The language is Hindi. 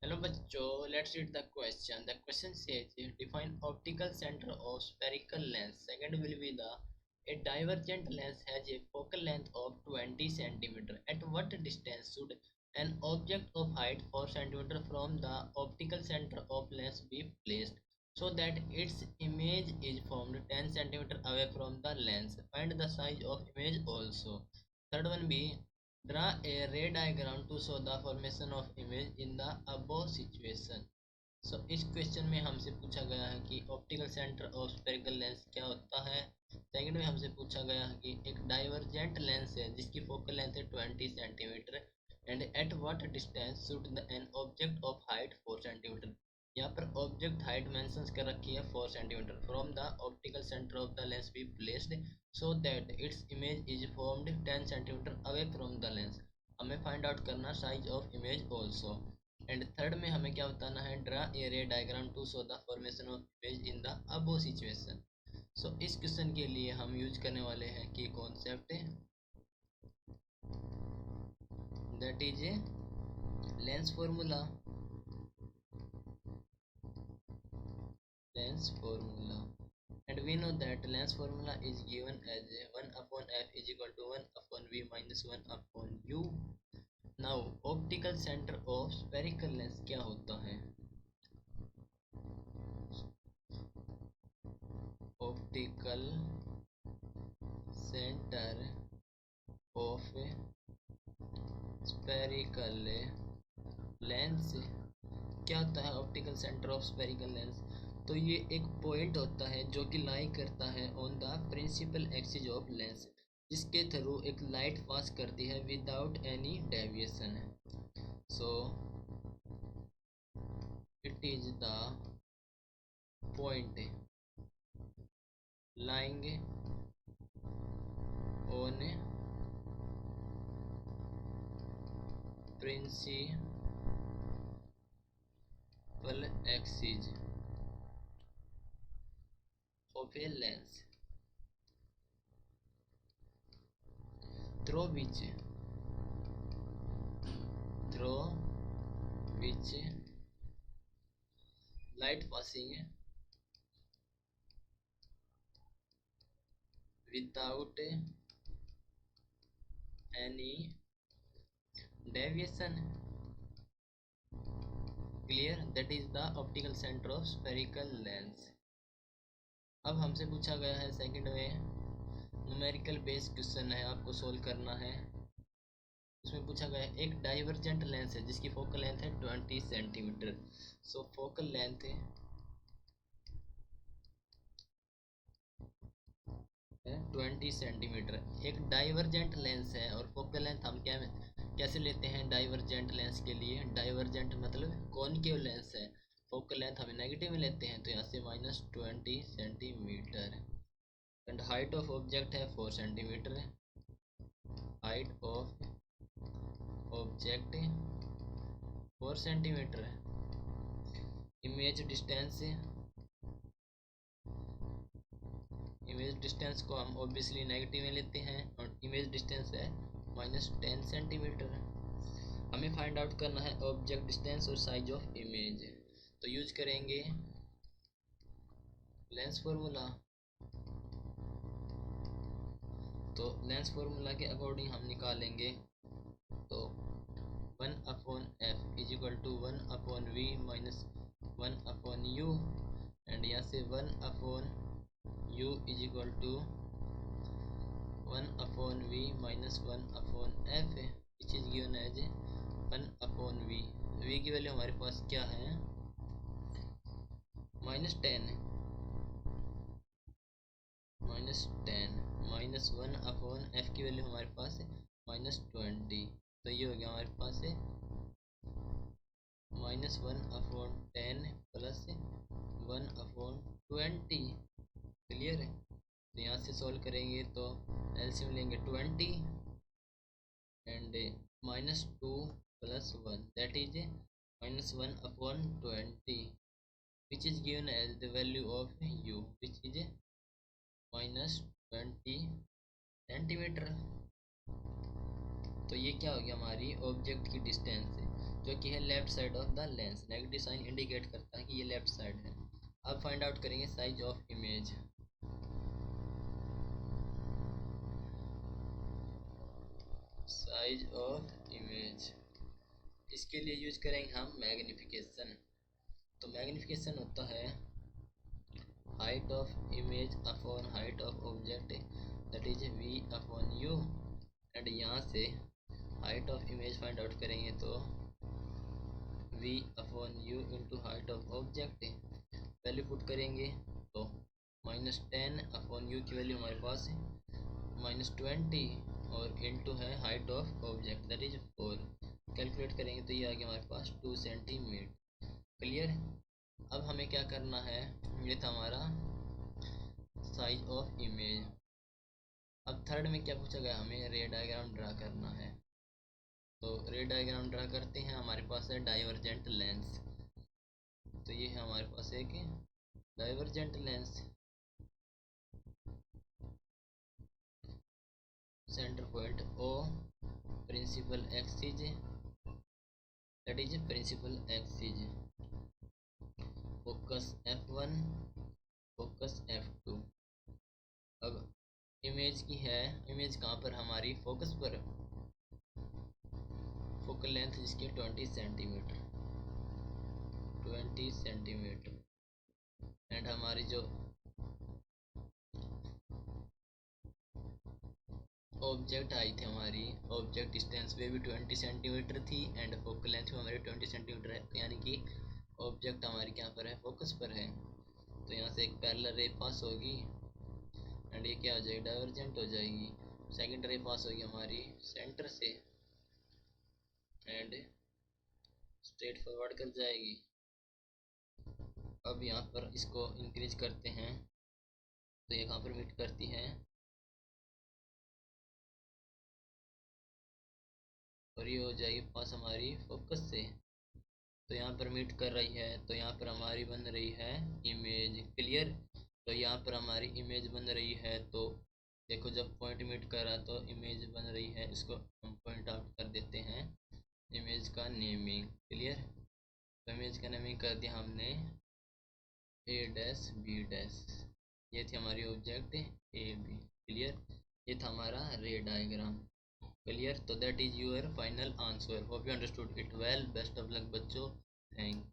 Hello बच्चों, let's read the question. The question says define optical center of spherical lens. Second will be the a divergent lens has a focal length of 20 centimeter. At what distance should an object of height 4 centimeter from the optical center of lens be placed so that its image is formed 10 centimeter away from the lens? Find the size of image also. Third one be draw a ray diagram to show the formation of image in the above situation. So इस क्वेश्चन में हमसे पूछा गया है कि optical centre of spherical lens क्या होता है। सेकंड में हमसे पूछा गया है कि एक डाइवर्जेंट लेंस है जिसकी फोकल लेंथ है 20 centimetre and at what distance should an object of height 4 centimetre. यहाँ पर ऑब्जेक्ट हाइट मेंशंस कर रखी है 4 centimetre from the optical centre of the lens be placed so that its image is formed 10 centimeter away from the lens. हमें फाइंड आउट करना size of image also. And third में हमें क्या बताना है, draw a ray diagram to show the formation of image in the above situation. So इस क्वेश्चन के लिए हम यूज करने वाले हैं की concept that is a lens formula. Lens formula and we know that lens formula is given as 1 upon f is equal to 1 upon v minus 1 upon u. Now optical center of spherical lens क्या होता है? optical center of spherical lens क्या होता है? Optical centre of spherical lens तो ये एक पॉइंट होता है जो कि लाई करता है on the principal axis of lens, जिसके थ्रू एक लाइट पास करती है without any deviation. So it is the point lying on principal axis of a lens through which light passing without any deviation. Clear? That is the optical center of spherical lens. अब हमसे पूछा गया है सेकंड में न्यूमेरिकल बेस्ड क्वेश्चन है, आपको सोल्व करना है। उसमें पूछा गया है एक डाइवर्जेंट लेंस है जिसकी फोकल लेंथ है 20 सेंटीमीटर। सो फोकल लेंथ है 20 सेंटीमीटर। एक डाइवर्जेंट लेंस है और फोकल लेंथ हम कैसे लेते हैं डाइवर्जेंट लेंस के लिए? डाइवर्जेंट मतलब कॉनकेव लेंस है, फोकल लेंथ हमें नेगेटिव में लेते हैं तो यहाँ से -20 centimetre. And height of object है 4 centimetre. Height of object 4 centimetre है। इमेज डिस्टेंस को हम ऑब्वियसली नेगेटिव में लेते हैं और इमेज डिस्टेंस है -10 सेंटीमीटर। हमें फाइंड आउट करना है ऑब्जेक्ट डिस्टेंस और साइज ऑफ इमेज। तो यूज करेंगे लेंस फॉर्मूला। तो लेंस फॉर्मूला के अकॉर्डिंग हम निकालेंगे तो 1 upon f is equal to 1 upon v minus 1 upon u and यहाँ से 1 अपॉन u is equal to 1 upon v minus 1 upon f which is given as 1 upon v। v की वैल्यू हमारे पास क्या है? -10 माइनस 1 अपॉन f की वैल्यू हमारे पास है -20। तो ये हो गया हमारे पास है -1 अपॉन 10 प्लस 1 अपॉन 20। क्लियर है? तो यहाँ से सॉल्व करेंगे तो एलसीएम लेंगे 20 and -2 plus 1 that is -1 upon 20 which is given as the value of u which is -20 centimetre. तो ये क्या हो गया हमारी ऑब्जेक्ट की डिस्टेंस है जो कि है left side of the lens. Negative sign indicate करता है कि ये लेफ्ट साइड है। अब फाइंड आउट करेंगे size of image. Size of image, इसके लिए यूज करेंगे हम मैग्निफिकेशन। तो मैग्निफिकेशन होता है height of image upon height of object, that is v upon u. And यहाँ से height of image find out करेंगे तो v upon u into height of object. Value put करेंगे तो -10 अपॉन यू की वैल्यू हमारे पास है -20 और इंटू है height of object that is 4। Calculate करेंगे तो ये आ गया हमारे पास 2 सेंटीमीटर। क्लियर। अब हमें क्या करना है, ये था हमारा साइज ऑफ इमेज। अब थर्ड में क्या पूछा गया, हमें रे डायग्राम ड्रा करना है। तो रे डायग्राम ड्रा करते हैं। हमारे पास है डाइवर्जेंट लेंस। तो ये है हमारे पास एक divergent lens. Centre point O, principal axis that is principal axis, focus F1, focus F2। अब इमेज की है, इमेज कहाँ पर हमारी फोकस पर, फोकल लेंथ जिसकी 20 सेंटीमीटर, 20 सेंटीमीटर। एंड हमारी जो ऑब्जेक्ट आई थी, हमारी ऑब्जेक्ट डिस्टेंस वे भी 20 सेंटीमीटर थी एंड फोकल लेंथ भी हमारी 20 सेंटीमीटर है। तो यानी कि ऑब्जेक्ट हमारी क्या पर है, फोकस पर है। तो यहाँ से एक पैरेलल रे पास होगी एंड ये क्या हो जाएगी, डाइवर्जेंट हो जाएगी। सेकंड रे पास होगी हमारी सेंटर से एंड स्ट्रेट फॉरवर्ड कर जाएगी। अब यहाँ पर इसको इंक्रीज करते हैं तो ये कहाँ पर मीट करती है, और ये हो जाएगी पास हमारी फोकस से। तो यहाँ पर मीट कर रही है तो यहाँ पर हमारी बन रही है इमेज। क्लियर। तो यहाँ पर हमारी इमेज बन रही है। तो देखो जब पॉइंट मीट कर रहा तो इमेज बन रही है, इसको हम पॉइंट आउट कर देते हैं। इमेज का नेमिंग। क्लियर। तो इमेज का नेमिंग कर दिया हमने ए डैश बी डैश। ये थी हमारी ऑब्जेक्ट ए बी। क्लियर। ये था हमारा रे डायग्राम। क्लियर। तो that is your final answer. Hope you understood it well. Best of luck बच्चों। Thank you.